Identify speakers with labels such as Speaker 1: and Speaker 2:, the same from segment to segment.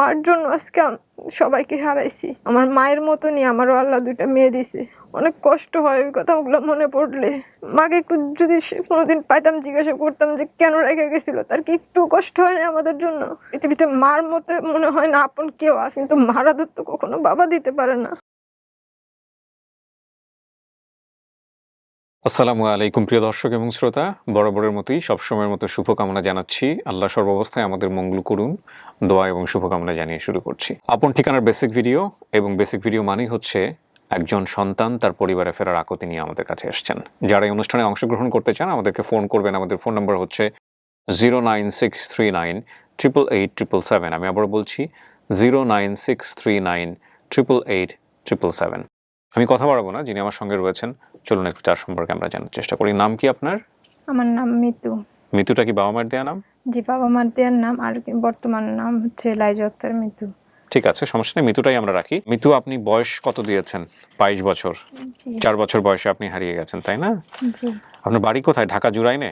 Speaker 1: মার জন্য আজকে সবাইকে হারাইছি। আমার মায়ের মতনই আমারও আল্লাহ দুইটা মেয়ে দিছে। অনেক কষ্ট হয় ওই কথাগুলো মনে পড়লে। মাকে একটু যদি কোনোদিন পাইতাম, জিজ্ঞাসা করতাম যে কেন রেখে গেছিল, তার কি একটু কষ্ট হয় না আমাদের জন্য? পৃথিবীতে মার মতো মনে হয় না আপন কেউ আছে, কিন্তু মার আদর তো কখনো বাবা দিতে পারে না।
Speaker 2: আসসালামু আলাইকুম প্রিয় দর্শক এবং শ্রোতা, বরাবরের মতোই সবসময়ের মতো শুভকামনা জানাচ্ছি। আল্লাহ সর্বাবস্থায় আমাদের মঙ্গল করুন, দোয়া এবং শুভকামনা জানিয়ে শুরু করছি আপন ঠিকানার বেসিক ভিডিও। এবং বেসিক ভিডিও মানেই হচ্ছে একজন সন্তান তার পরিবারে ফেরার আকুতি নিয়ে আমাদের কাছে এসেছেন। যারা এই অনুষ্ঠানে অংশগ্রহণ করতে চান আমাদেরকে ফোন করবেন। আমাদের ফোন নাম্বার হচ্ছে 09639888777। আমি আবার বলছি 09639888777। আমি কথা বাড়াবো না, যিনি আমার সঙ্গে রয়েছেন চলুন একটু তার সম্পর্কে আমরা জানার চেষ্টা করি। নাম কি আপনার?
Speaker 1: আমার নাম মিতু।
Speaker 2: মিতুটা কি বাবা মার দেয়া নাম?
Speaker 1: জি, বাবা মার দেওয়ার নাম, আর বর্তমান নাম হচ্ছে লাইজু আক্তার মিতু।
Speaker 2: ঠিক আছে, সমস্যা নেই, মিতুটাই আমরা রাখি। মিতু, আপনি বয়স কত দিয়েছেন? 22 বছর।
Speaker 1: জি
Speaker 2: 4 বছর বয়সে আপনি হারিয়ে গেছেন, তাই না?
Speaker 1: জি।
Speaker 2: আপনার বাড়ি কোথায়? ঢাকা জুরাইনে?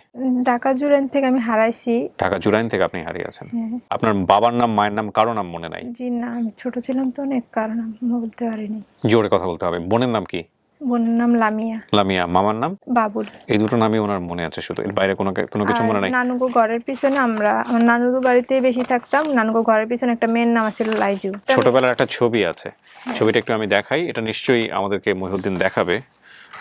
Speaker 1: ঢাকা জুরাইন থেকে আমি হারাইছি।
Speaker 2: ঢাকা জুরাইন থেকে আপনি হারিয়েছেন।
Speaker 1: হ্যাঁ।
Speaker 2: আপনার বাবার নাম, মায়ের নাম, কারো নাম মনে নাই?
Speaker 1: জি না, আমি ছোট ছিলাম তো অনেক, কারণ আমি বলতে পারিনি।
Speaker 2: জোরে কথা বলতে হবে। বোনের নাম কি?
Speaker 1: বোনের নাম লামিয়া।
Speaker 2: লামিয়া। মামার নাম?
Speaker 1: বাবুল।
Speaker 2: এই দুটো নামই ওনার মনে আছে শুধু, এর বাইরে কোনো কিছু মনে নাই?
Speaker 1: নানুগো ঘরের পিছনে আমার নানুগো বাড়িতে বেশি থাকতাম। নানুগো ঘরের পিছনে একটা মেয়ের নাম ছিল লাইজু।
Speaker 2: ছোটবেলার একটা ছবি আছে, ছবিটা একটু আমি দেখাই। এটা নিশ্চয়ই আমাদেরকে মহিউদ্দিন দেখাবে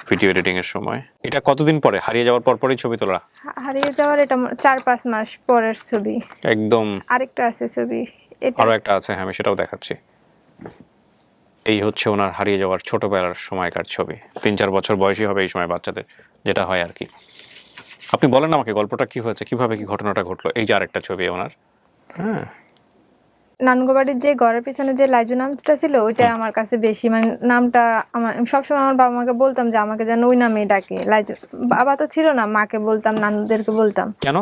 Speaker 2: ভিডিও এডিটিং এর সময়। এটা কতদিন পরে, হারিয়ে যাওয়ার পরপরই ছবি তোলা?
Speaker 1: হারিয়ে যাওয়ার এটা 4-5 মাস পরের ছবি।
Speaker 2: একদম।
Speaker 1: আরেকটা আছে ছবি, এটা
Speaker 2: আরো একটা আছে, হ্যাঁ আমি সেটাও দেখাচ্ছি। এই হচ্ছে ওনার হারিয়ে যাওয়ার ছোটবেলার সময়কার ছবি। 3-4 বছর বয়সী হবে এই সময় বাচ্চাদের, যেটা হয় আর কি। আপনি বলেন আমাকে গল্পটা কি হয়েছে, কিভাবে কি ঘটনাটা ঘটলো। এই যে আরেকটা ছবি ওনার। হ্যাঁ,
Speaker 1: নানুগো বাড়ির যে ঘরের পিছনে যে লাইজু নামটা ছিল ওইটা আমার কাছে বেশি, মানে নামটা আমার সবসময় আমার বাবা মাকে বলতাম যে আমাকে যেন ওই নামেই ডাকে লাইজু। বাবা তো ছিল না, মাকে বলতাম, নানুদেরকে বলতাম।
Speaker 2: কেন?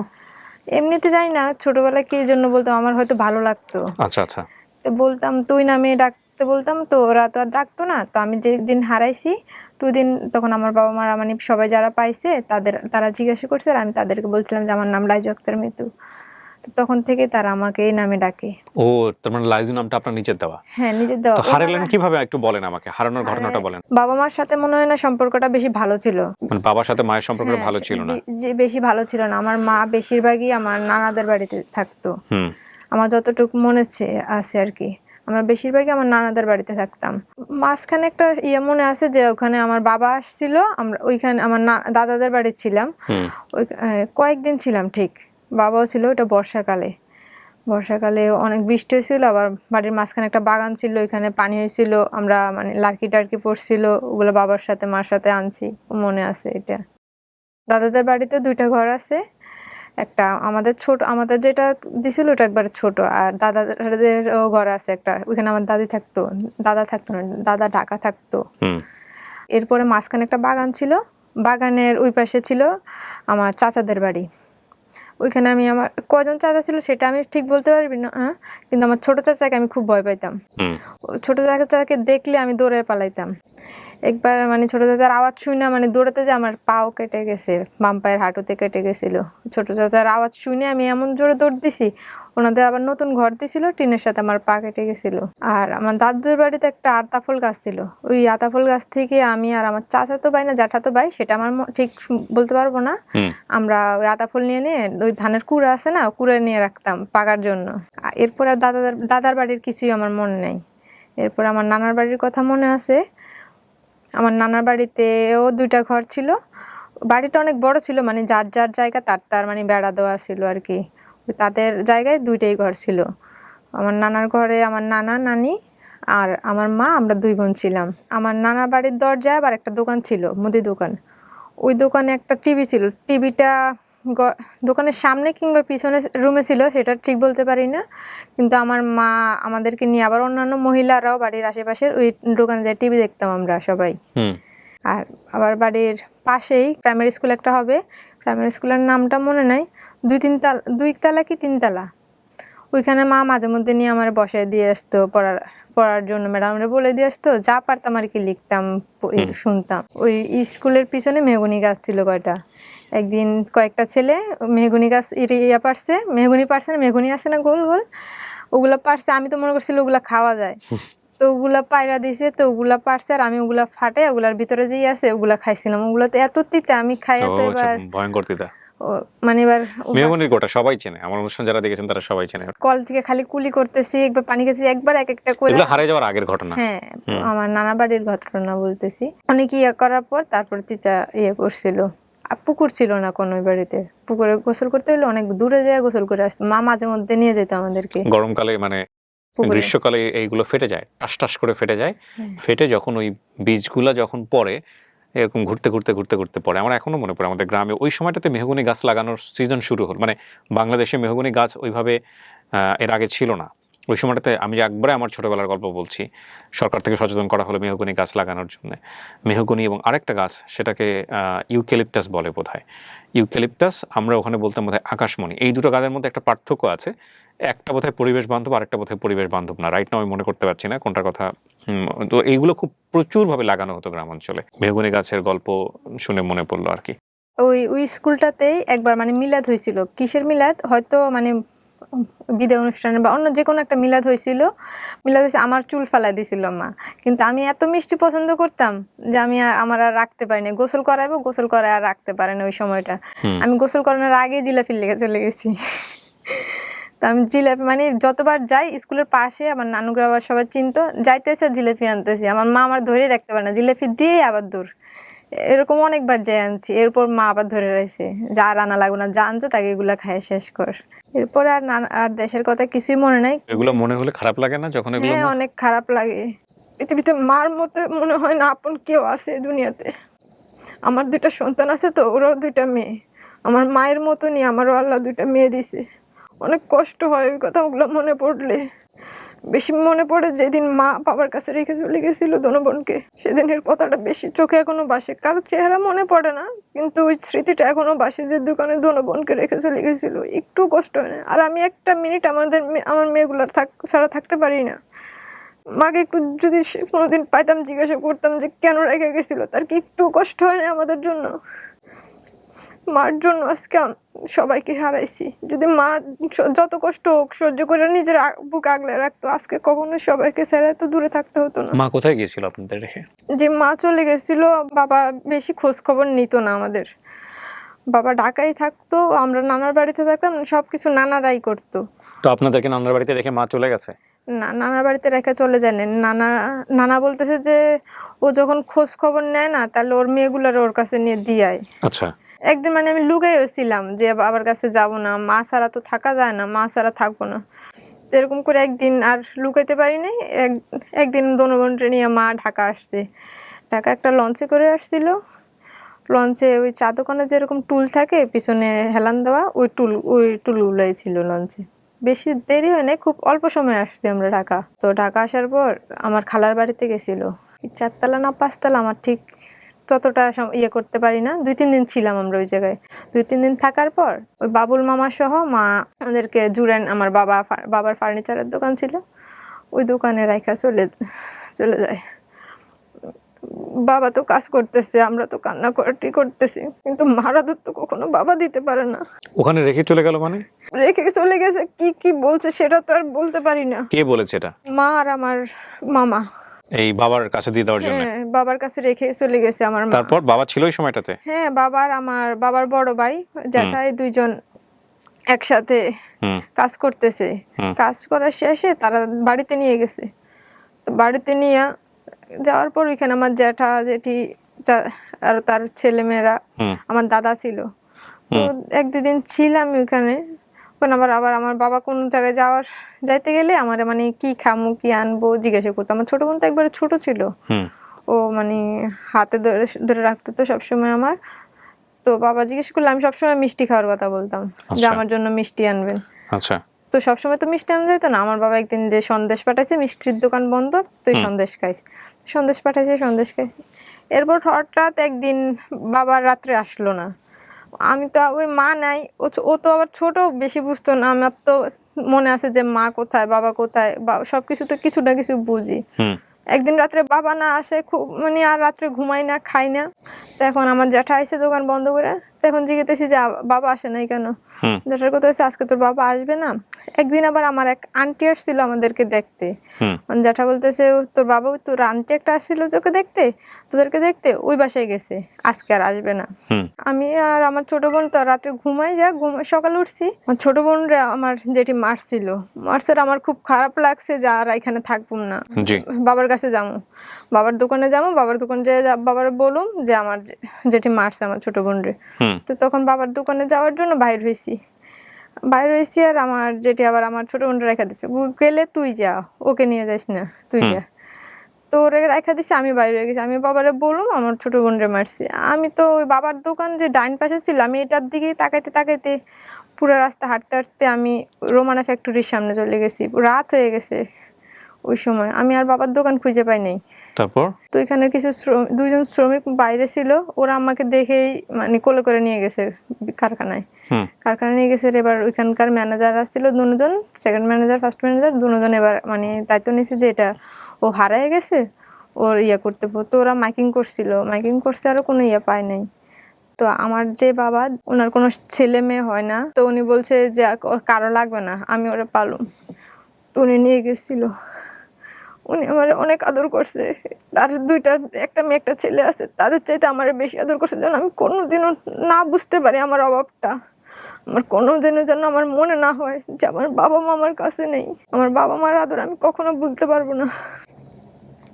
Speaker 1: এমনিতে জানি না, ছোটবেলায় কি জন্য বলতাম, আমার হয়তো ভালো লাগতো।
Speaker 2: আচ্ছা আচ্ছা।
Speaker 1: তো বলতাম, তুই নামে ডাকতে বলতাম, তো ওরা তো আর ডাকতো না। তো আমি যেদিন হারাইছি দুই দিন, তখন আমার বাবা মারা মানে সবাই যারা পাইছে তারা জিজ্ঞাসা করছে, আর আমি তাদেরকে বলছিলাম যে আমার নাম লাইজু আক্তার মিতু। তো তখন থেকে তারা আমাকে এই নামে ডাকে।
Speaker 2: ও, তার মানে লাইজু নামটা আপনার নিজের দেওয়া?
Speaker 1: হ্যাঁ, নিজের দেওয়া।
Speaker 2: তো হারালেন কিভাবে একটু বলেন আমাকে, হারানোর ঘটনাটা বলেন।
Speaker 1: বাবা মার সাথে মনে হয় না সম্পর্কটা বেশি ভালো ছিল।
Speaker 2: মানে বাবার সাথে মায়ের সম্পর্কটা
Speaker 1: হ্যাঁ,
Speaker 2: ভালো ছিল না?
Speaker 1: যে বেশি ভালো ছিল না। আমার মা বেশিরভাগই আমার নানাদের বাড়িতে থাকতো। আমার যতটুকু মনে আছে আর কি, আমরা বেশিরভাগই আমার নানাদের বাড়িতে থাকতাম। মাঝখানে একটা মনে আছে যে ওখানে আমার বাবা আসছিল, আমরা ওইখানে আমার দাদাদের বাড়ি ছিলাম। ওই কয়েকদিন ছিলাম ঠিক। বাবাও ছিল, ওটা বর্ষাকালে অনেক বৃষ্টি হয়েছিল, আবার বাড়ির মাঝখানে একটা বাগান ছিল, ওইখানে পানি হয়েছিল, আমরা মানে লার্কি টার্কি পড়ছিল, ওগুলো বাবার সাথে মার সাথে আনছি, মনে আছে এটা। দাদাদের বাড়িতে 2টা ঘর আছে, একটা আমাদের যেটা দিছিল ওটা একবার ছোট, আর দাদাদের ঘর আছে একটা, ওইখানে আমার দাদা থাকতো না, দাদা ঢাকা থাকতো। এরপরে মাঝখানে একটা বাগান ছিল, বাগানের ওই পাশে ছিল আমার চাচাদের বাড়ি। ওইখানে আমি, আমার কজন চাচা ছিল সেটা আমি ঠিক বলতে পারবি না, কিন্তু আমার ছোট চাচাকে আমি খুব ভয় পাইতাম। ছোট চাচাকে দেখলে আমি দৌড়ে পালাইতাম। একবার মানে ছোট চাচার আওয়াজ শুনে মানে দৌড়াতে যে আমার পাও কেটে গেছে, বাম পায়ের হাঁটুতে কেটে গেছিল। ছোট চাচার আওয়াজ শুনে আমি এমন জোরে দৌড় দিছি, ওনাদের আবার নতুন ঘর দিছিল টিনের সাথে, আমার পা কেটে গেছিল। আর আমার দাদুদের বাড়িতে একটা আতাফল গাছ ছিল, ওই আতাফল গাছ থেকে আমি আর আমার চাচাতো ভাই না জ্যাঠাতো ভাই সেটা আমার ঠিক বলতে পারবো না, আমরা ওই আতাফল নিয়ে ওই ধানের কুড়া আছে না, কুড়া নিয়ে রাখতাম পাকার জন্য। এরপর আর দাদার বাড়ির কিছুই আমার মনে নেই। এরপর আমার নানার বাড়ির কথা মনে আছে। আমার নানার বাড়িতেও 2টা ঘর ছিল, বাড়িটা অনেক বড় ছিল, মানে যার যার জায়গা তার মানে বেড়া দেওয়া ছিল আর কি। তাদের জায়গায় 2টাই ঘর ছিল। আমার নানার ঘরে আমার নানা, নানি আর আমার মা, আমরা 2 বোন ছিলাম। আমার নানার বাড়ির দরজায় আবার একটা দোকান ছিল, মুদি দোকান। ওই দোকানে একটা টিভি ছিল, টিভিটা দোকানের সামনে কিংবা পিছনে রুমে ছিল সেটা ঠিক বলতে পারি না, কিন্তু আমার মা আমাদেরকে নিয়ে আবার অন্যান্য মহিলারাও বাড়ির আশেপাশের ওই দোকানে যায় টিভি দেখতাম আমরা সবাই। আর আবার বাড়ির পাশেই প্রাইমারি স্কুল একটা হবে, প্রাইমারি স্কুলের নামটা মনে নাই, 2 তালা কি 3 তালা। ওইখানে মা মাঝে মধ্যে নিয়ে আমার বসায় দিয়ে আসতো পড়ার জন্য, ম্যাডামরা বলে দিয়ে আসতো, যা পারতাম আর কি লিখতাম, শুনতাম। ওই স্কুলের পিছনে মেহগনি গাছ ছিল কয়টা। একদিন কয়েকটা ছেলে মেহগনি গাছ পারছে, মেহগনি পারছে না, মেহগনি আসে না গোল গোল, ওগুলা পারছে, আমি তো মনে করছিল ওগুলা খাওয়া যায়, তো ওগুলা পায়রা দিছে, তো ওগুলা পারছে আর আমি ওগুলা ফাটে ওগুলার ভিতরে যেই আছে ওগুলা খাইছিলাম। ওগুলা তো এত তিতে, আমি খাইয়া তো এবার
Speaker 2: ভয়ঙ্কর তিতা।
Speaker 1: মানে এবার
Speaker 2: মেহগনির গোটা সবাই চেনে, আমার অনুষ্ঠান যারা দেখেছেন তারা সবাই চেনে।
Speaker 1: কল থেকে খালি কুলি করতেছি, একবার পানি খেয়েছি, একবার এক একটা করে।
Speaker 2: এগুলো হারিয়ে যাওয়ার আগের ঘটনা।
Speaker 1: হ্যাঁ, আমার নানা বাড়ির ঘটনা বলতেছি। অনেক ইয়ে করার পর তারপর তিতা ইয়ে করছিল। আর পুকুর ছিল না কোনো বাড়িতে, পুকুরে গোসল করতে হলে অনেক দূরে যায় গোসল করে আসতো। মা মাঝে মধ্যে নিয়ে যেত আমাদেরকে।
Speaker 2: গরমকালে মানে গ্রীষ্মকালে এইগুলো ফেটে যায়, টাস টাস করে ফেটে যায়। ফেটে যখন ওই বীজগুলা যখন পড়ে এরকম ঘুরতে ঘুরতে ঘুরতে ঘুরতে পড়ে। আমার এখনো মনে পড়ে আমাদের গ্রামে ওই সময়টাতে মেহগনি গাছ লাগানোর সিজন শুরু হল। মানে বাংলাদেশে মেহগনি গাছ ওইভাবে এর আগে ছিল না। ওই সময়টাতে আমি একবারে আমার ছোটবেলার গল্প বলছি, সরকার থেকে সচেতন করা হলো মেহগনি গাছ লাগানোর জন্য। মেহগনি এবং আরেকটা গাছ, সেটাকে ইউক্যালিপটাস বলে বোধহয়। ইউক্যালিপটাস আমরা ওখানে বলতাম বোধহয় আকাশমণি। এই দুটো গাছের মধ্যে একটা পার্থক্য আছে, একটা বোধহয় পরিবেশ বান্ধব, আরেকটা বোধহয় পরিবেশ বান্ধব না। রাইট নাও আমি মনে করতে পারছি না কোনটার কথা। তো এইগুলো খুব প্রচুরভাবে লাগানো হতো গ্রাম অঞ্চলে। মেহগনি গাছের গল্প শুনে মনে পড়লো আর কি।
Speaker 1: ওই স্কুলটাতেই একবার মানে মিলাদ হয়েছিল। কিসের মিলাদ হয়তো মানে বিদায় অনুষ্ঠানে বা অন্য যে কোনো একটা মিলাদ হয়েছিল। মিলাদ হয়েছে, আমার চুল ফালাই দিছিল মা। কিন্তু আমি এত মিষ্টি পছন্দ করতাম যে আমি আমার আর রাখতে পারিনি। গোসল করাইবো, গোসল করায় আর রাখতে পারে না ওই সময়টা। আমি গোসল করানোর আগে জিলাপির লেগে চলে গেছি। তো আমি জিলাপি মানে যতবার যাই স্কুলের পাশে, আমার নানুরা আবার সবাই চিনতো, যাইতেছে জিলাপি আনতেছি, আমার মা আমার ধরে রাখতে পারে না, জিলাপি দিয়ে আবার দূর। এরকম অনেকবার যাই আনছি। এরপর মা আবার ধরে রয়েছে যে আর আনা লাগবে না, যা আনছো তাকে এগুলা খায় শেষ কর। এরপরে আর দেশের কথা কিছুই মনে নাই।
Speaker 2: এগুলো মনে হলে খারাপ লাগে না যখন এগুলো?
Speaker 1: হ্যাঁ, অনেক খারাপ লাগে। পৃথিবীতে মার মতো মনে হয় না আপন কেউ আছে দুনিয়াতে। আমার 2টা সন্তান আছে, তো ওরাও 2টা মেয়ে। আমার মায়ের মতনই আমারও আল্লাহ 2টা মেয়ে দিছে। অনেক কষ্ট হয় ওই কথাগুলো মনে পড়লে। বেশি মনে পড়ে যেদিন মা বাবার কাছে রেখে চলে গেছিল দোনো বোনকে, সেদিনের কথাটা বেশি চোখে এখনো বাসে। কারো চেহারা মনে পড়ে না, কিন্তু ওই স্মৃতিটা এখনো বাসে যে দোকানে দোনো বোনকে রেখে চলে গেছিল। একটু কষ্ট হয় না। আর আমি একটা মিনিট আমার মেয়েগুলার ছাড়া থাকতে পারি না। মাকে একটু যদি কোনোদিন পাইতাম, জিজ্ঞাসা করতাম যে কেন রেখে গেছিল, তার কি একটু কষ্ট হয় না আমাদের জন্য? মার জন্য আজকে সবাইকে হারাইছি। যদি মা যত কষ্ট হোক সহ্য করে নিজের বুক আগলে রাখতো, আজকে কখনোই সবাইকে ছেড়ে এত দূরে থাকতে হতো না।
Speaker 2: মা কোথায় গিয়েছিল আপনাদের রেখে?
Speaker 1: যে মা চলে গেছিল, বাবা বেশি খোঁজ খবর নিত না আমাদের। বাবা ঢাকায় থাকতো, আমরা নানার বাড়িতে থাকতাম, সবকিছু নানারাই করতো।
Speaker 2: তো আপনাদেরকে নানার বাড়িতে রেখে মা চলে গেছে?
Speaker 1: না, নানার বাড়িতে রেখে চলে যায়নি। নানা বলতেছে যে ও যখন খোঁজ খবর নেয় না, তাহলে ওর মেয়েগুলোর ওর কাছে নিয়ে দিয়ায়।
Speaker 2: আচ্ছা।
Speaker 1: একদিন মানে আমি লুকাইও ছিলাম যে বাবার কাছে যাব না, মা ছাড়া তো থাকা যায় না, মা ছাড়া থাকবো না। এরকম করে একদিন আর লুকাইতে পারি নাই। একদিন দোনোবনটা নিয়ে মা ঢাকা আসছে। ঢাকা একটা লঞ্চে করে আসছিল। লঞ্চে ওই চা দোকানে যেরকম টুল থাকে পিছনে হেলান দেওয়া, ওই টুলগুলোই ছিল লঞ্চে। বেশি দেরি হয় নাই, খুব অল্প সময় আসছি আমরা ঢাকা। তো ঢাকা আসার পর আমার খালার বাড়িতে গেছিল। 4তলা না 5তলা, আমার ঠিক ততটা ইয়ে করতে পারি না। 2-3 দিন ছিলাম আমরা ওই জায়গায়। 2-3 দিন থাকার পর ওই বাবুল মামা সহ মা আমাদেরকে জুড়েন, আমার বাবার ফার্নিচারের দোকান ছিল, ওই দোকানে রাইখা চলে যায়। বাবা তো কাজ করতেছে, আমরা তো কান্নাকাটি করতেছি, কিন্তু মারাদুর তো কখনো বাবা দিতে পারে না।
Speaker 2: ওখানে রেখে চলে গেল মানে?
Speaker 1: রেখে চলে গেছে, কি বলছে সেটা তো আর বলতে পারি না।
Speaker 2: কে বলেছে এটা?
Speaker 1: মা আর আমার মামা।
Speaker 2: এই বাবার কাছে দিয়ে দেওয়ার জন্য?
Speaker 1: হ্যাঁ, বাবার কাছে রেখে চলে গেছে আমার মা।
Speaker 2: তারপর বাবা ছিল ওই সময়টাতে?
Speaker 1: হ্যাঁ, আমার বাবার বড় ভাই জ্যাঠাই 2জন একসাথে কাজ করতেছে। কাজ করার শেষে তারা বাড়িতে নিয়ে গেছে। তো বাড়িতে নিয়ে যাওয়ার পর ওইখানে আমার জ্যাঠা জেঠি আর তার ছেলে মেয়েরা, আমার দাদা ছিল। তো 1-2 দিন ছিলাম ওইখানে। আবার আমার বাবা কোন জায়গায় যাইতে গেলে আমার মানে কি খামু কি আনবো জিজ্ঞাসা করতো। আমার ছোট বোন তো একবারে ছোট ছিল, ও মানে হাতে ধরে রাখতো তো সবসময় আমার। তো বাবা জিজ্ঞেস করলে আমি সবসময় মিষ্টি খাওয়ার কথা বলতাম, যে আমার জন্য মিষ্টি আনবেন।
Speaker 2: আচ্ছা।
Speaker 1: তো সবসময় তো মিষ্টি আনা যেত না। আমার বাবা একদিন যে সন্দেশ পাঠাইছে, মিষ্টির দোকান বন্ধ, তো সন্দেশ খাইছি, সন্দেশ খাইছি। এরপর হঠাৎ একদিন বাবার রাত্রে আসলো না। আমি তো ওই মা নাই, ও তো আবার ছোট, বেশি বুঝতো না। আমার তো মনে আছে যে মা কোথায় বাবা কোথায়, সবকিছু তো কিছু না কিছু বুঝি। একদিন রাত্রে বাবা না আসে, খুব মানে আর রাত্রে ঘুমাই না, খাই না। তো এখন আমার জ্যাঠা এসে দোকান বন্ধ করে, তখন জিজ্ঞেসেছি যে বাবা আসে নাই কেন? জ্যাঠার কথা হচ্ছে আজকে তোর বাবা আসবে না। একদিন আবার আমার এক আন্টি আসছিল আমাদেরকে দেখতে, জ্যাঠা বলতেছে তোর বাবা, তোর আন্টি একটা আসছিল তোকে দেখতে, তোদেরকে দেখতে, ওই বাসায় গেছে, আজকে আর আসবে না। আমি আর আমার ছোট বোন তো রাত্রে ঘুমাই, সকালে উঠছি, আমার ছোট বোন আমার যেটি মারছিল, আমার খুব খারাপ লাগছে যে আর এখানে থাকবো না, বাবার কাছে যাবো, বাবার দোকানে যাবো, বাবার দোকানে যে বাবার বলুম যে আমার যেটি মারছে আমার ছোট বোন রে। তো তখন বাবার দোকানে যাওয়ার জন্য বাইর হয়েছি আর আমার যেটি আবার আমার ছোট বোন রেখা দিচ্ছে, গেলে তুই যা, ওকে নিয়ে যাস না, তুই যা। তো ওরে রেখা দিচ্ছে, আমি বাইরে হয়ে গেছি, আমি বাবারে বললাম আমার ছোট বোন রে মারছি। আমি তো ওই বাবার দোকান যে ডাইন পাশে ছিল, আমি এটার দিকেই তাকাইতে পুরো রাস্তা হাঁটতে আমি রোমানা ফ্যাক্টরির সামনে চলে গেছি, রাত হয়ে গেছে ওই সময়। আমি আর বাবার দোকান খুঁজে পাই নাই।
Speaker 2: তারপর
Speaker 1: তো এখানে কিছু দুইজন শ্রমিক বাইরে ছিল, ওরা আমাকে দেখেই মানে কোলে করে নিয়ে গেছে কারখানায় নিয়ে গেছে। এবার ওইখানকার ম্যানেজার আসছিল দুজন, সেকেন্ড ম্যানেজার, ফার্স্ট ম্যানেজার, দুজন এবার মানে দায়িত্ব নিয়েছে যে এটা ও হারায় গেছে, ওর করতে। তো ওরা মাইকিং করছে, আরও কোনো পায় নাই। তো আমার যে বাবা, ওনার কোনো ছেলে মেয়ে হয় না, তো উনি বলছে যে ওর কারো লাগবে না, আমি ওরা পালুম। তো উনি নিয়ে গেছিল, উনি আমার অনেক আদর করছে। তার একটা মেয়ে একটা ছেলে আছে, তাদের চাইতে আমার বেশি আদর করছে, যেন আমি কোনোদিনও না বুঝতে পারি আমার অভাবটা। আমার কোনোদিনও যেন আমার মনে না হয় যে আমার বাবা মা আমার কাছে নেই। আমার বাবা মার আদর আমি কখনো ভুলতে পারবো না।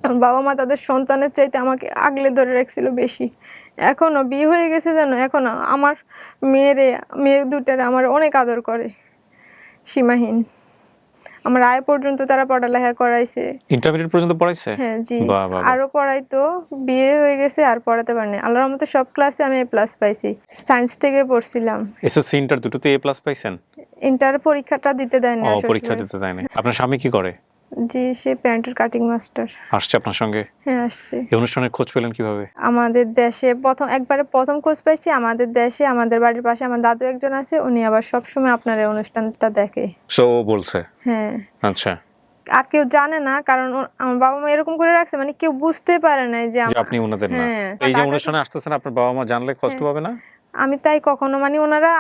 Speaker 1: আমার বাবা মা তাদের সন্তানের চাইতে আমাকে আগলে ধরে রাখছিল বেশি। এখনো বিয়ে হয়ে গেছে জানো, এখনো আমার মেয়ে দুটারে আমার অনেক আদর করে, সীমাহীন। আমার আয় পর্যন্ত তারা পড়ালেখা করাইছে,
Speaker 2: ইন্টারমিডিয়েট পর্যন্ত পড়াইছে।
Speaker 1: হ্যাঁ জি, আরো পড়াইতো, বিয়ে হয়ে গেছে আর পড়াতে পারিনি। আল্লাহর রহমতে সব ক্লাসে আমি A+ পাইছি। সায়েন্স থেকে পড়ছিলাম।
Speaker 2: এসএসসি ইন্টার দুটোতে A+ পাইছেন?
Speaker 1: ইন্টার পরীক্ষাটা দিতে দেয় না।
Speaker 2: পরীক্ষা দিতে দেয় না। আপনার স্বামী কি করে?
Speaker 1: জি, সে প্যান্টের কাটিং মাস্টার।
Speaker 2: আসছে আপনার সঙ্গে?
Speaker 1: হ্যাঁ আসছে।
Speaker 2: এই অনুষ্ঠানের খোঁজ পেলেন কিভাবে?
Speaker 1: আমাদের দেশে প্রথম খোঁজ পাইছি আমাদের দেশে, আমাদের বাড়ির পাশে আমার দাদু একজন আছে, উনি আবার সবসময় আপনার এই অনুষ্ঠানটা দেখে।
Speaker 2: সো বলছে?
Speaker 1: হ্যাঁ।
Speaker 2: আচ্ছা।
Speaker 1: আর কেউ জানে না, কারণ আমার বাবা মা এরকম করে রাখছে, মানে কেউ বুঝতে পারে না যে
Speaker 2: আপনি ওনাদের না। এই যে অনুষ্ঠানে আসতেছেন, আপনার বাবা মা জানলে কষ্ট পাবে না?
Speaker 1: আমি তাই কখনো, মানে ওনারা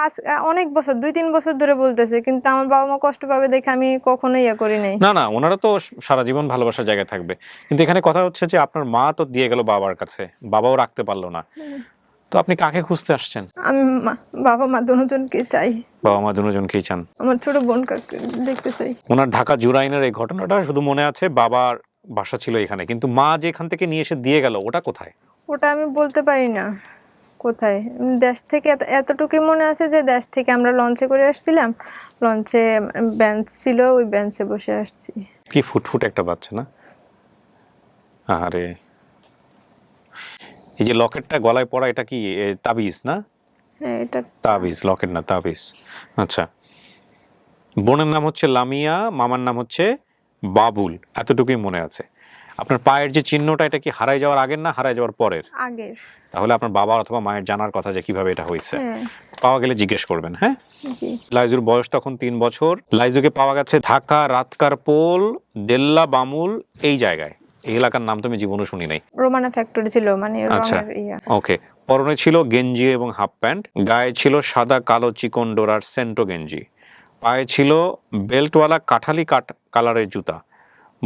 Speaker 1: অনেক বছর 2-3 বছর ধরে বলতেছে, কিন্তু আমার বাবা মা কষ্ট পাবে দেখে আমি কখনো করি নাই।
Speaker 2: না, ওনারা তো সারা জীবন ভালোবাসার জায়গায় থাকবে। কিন্তু এখানে কথা হচ্ছে যে আপনার মা তো দিয়ে গেল বাবার কাছে, বাবাও রাখতে পারলো না, তো আপনি কাকে খুঁজতে আসছেন?
Speaker 1: আমি বাবা মা দুজনকে চাই।
Speaker 2: বাবা মা দুজনকেই চান?
Speaker 1: আমার ছোট বোন কাকে দেখতে চাই।
Speaker 2: ওনার ঢাকা জুরাইনের এই ঘটনাটা শুধু মনে আছে, বাবার বাসা ছিল এখানে, কিন্তু মা যেখান থেকে নিয়ে এসে দিয়ে গেল ওটা কোথায়?
Speaker 1: ওটা আমি বলতে পারি না কোথায়। দেশ থেকে এতটুকুই মনে আছে যে দেশ থেকে আমরা লঞ্চে করে আসছিলাম, লঞ্চে বেঞ্চ ছিল, ওই বেঞ্চে বসে আসছি।
Speaker 2: কি ফুটফুট একটা বাচ্চা না? আরে এই যে লকেটটা গলায় পরা, এটা কি তাবিজ না?
Speaker 1: হ্যাঁ এটা
Speaker 2: তাবিজ, লকেট না তাবিজ। আচ্ছা, বোনের নাম হচ্ছে লামিয়া, মামার নাম হচ্ছে বাবুল, এতটুকুই মনে আছে। আপনার পায়ের যে চিহ্নটা, এটা কি হারাই যাওয়ার আগের না হারাই যাওয়ার পরের?
Speaker 1: আগের।
Speaker 2: তাহলে আপনার বাবা অথবা মায়ের জানার কথা যে কিভাবে এটা হয়েছে।
Speaker 1: হ্যাঁ।
Speaker 2: পাওয়া গেলে জিজ্ঞেস করবেন। হ্যাঁ
Speaker 1: জি।
Speaker 2: লাইজুর বয়স তখন 3 বছর। লাইজুকে পাওয়া গেছে ঢাকা রাতকার পোল দেল্লা বামুল এই জায়গায়। এই এলাকার নাম তো আমি জীবনে শুনি নাই।
Speaker 1: রোমানা ফ্যাক্টরি ছিল, মানে
Speaker 2: আচ্ছা
Speaker 1: রঙের
Speaker 2: ওকে। পরনে ছিল গেঞ্জি এবং হাফ প্যান্ট, গায়ে ছিল সাদা কালো চিকন ডোরার সেন্টো গেঞ্জি, পায়ে ছিল বেল্টওয়ালা কাঠালি কালারের জুতা।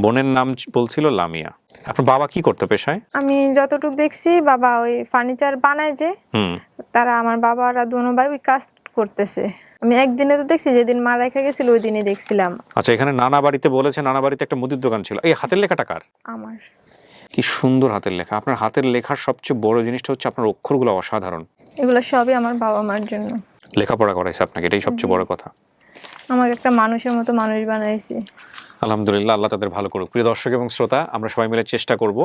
Speaker 2: বোনের নাম বলছিল লামিয়া। আপনার বাবা কি করতে পেশায়?
Speaker 1: আমি যতটুকু দেখছি, বাবা ওই ফার্নিচার বানায় যে, তারা আমার বাবারা দুনো ভাই ওই কাজ করতেছে। আমি একদিনে তো দেখছি, যেদিন মা রেখে গেছিল ওই দিনই দেখছিলাম।
Speaker 2: আচ্ছা, এখানে নানা বাড়িতে বলেছে, নানা বাড়িতে একটা মুদির দোকান ছিল। এই হাতের লেখাটা কার?
Speaker 1: আমার।
Speaker 2: কি সুন্দর হাতের লেখা। আপনার হাতের লেখার সবচেয়ে বড় জিনিসটা হচ্ছে আপনার অক্ষরগুলো অসাধারণ।
Speaker 1: এগুলো সবই আমার বাবা মার জন্য।
Speaker 2: লেখাপড়া করাইছে আপনাকে, এটাই সবচেয়ে বড় কথা।
Speaker 1: আমাকে একটা মানুষের মতো মানুষ বানাইছে।
Speaker 2: আলহামদুলিল্লাহ, আল্লাহ তাদের ভালো করুক। প্রিয় দর্শক এবং শ্রোতা, আমরা সবাই মিলে চেষ্টা করব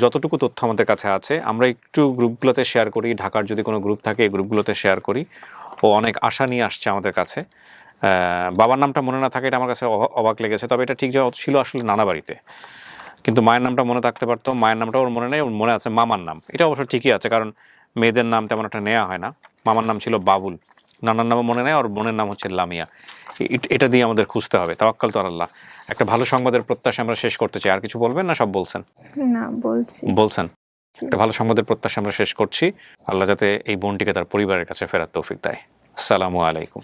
Speaker 2: যতটুকু তথ্য আমাদের কাছে আছে আমরা একটু গ্রুপগুলোতে শেয়ার করি। ঢাকার যদি কোনো গ্রুপ থাকে এই গ্রুপগুলোতে শেয়ার করি। ও অনেক আশা নিয়ে আসছে আমাদের কাছে। বাবার নামটা মনে না থাকে, এটা আমার কাছে অবাক লেগেছে। তবে এটা ঠিক ছিল আসলে নানা বাড়িতে, কিন্তু মায়ের নামটা মনে থাকতে পারতো। মায়ের নামটা ওর মনে নেই, ওর মনে আছে মামার নাম। এটা অবশ্য ঠিকই আছে, কারণ মেয়েদের নাম তেমন একটা নেওয়া হয় না। মামার নাম ছিল বাবুল। নানার নাম মনে নেই, আর বোনের নাম হচ্ছে লামিয়া। এটা দিয়ে আমাদের খুঁজতে হবে। তাওয়াক্কাল তো আল্লাহ। একটা ভালো সংবাদের প্রত্যাশা আমরা শেষ করতে চাই। আর কিছু বলবেন না? সব বলছেন?
Speaker 1: না, বলছি।
Speaker 2: বলছেন। একটা ভালো সংবাদের প্রত্যাশা আমরা শেষ করছি। আল্লাহ যাতে এই বোনটিকে তার পরিবারের কাছে ফেরার তৌফিক দেয়। আসসালামু আলাইকুম।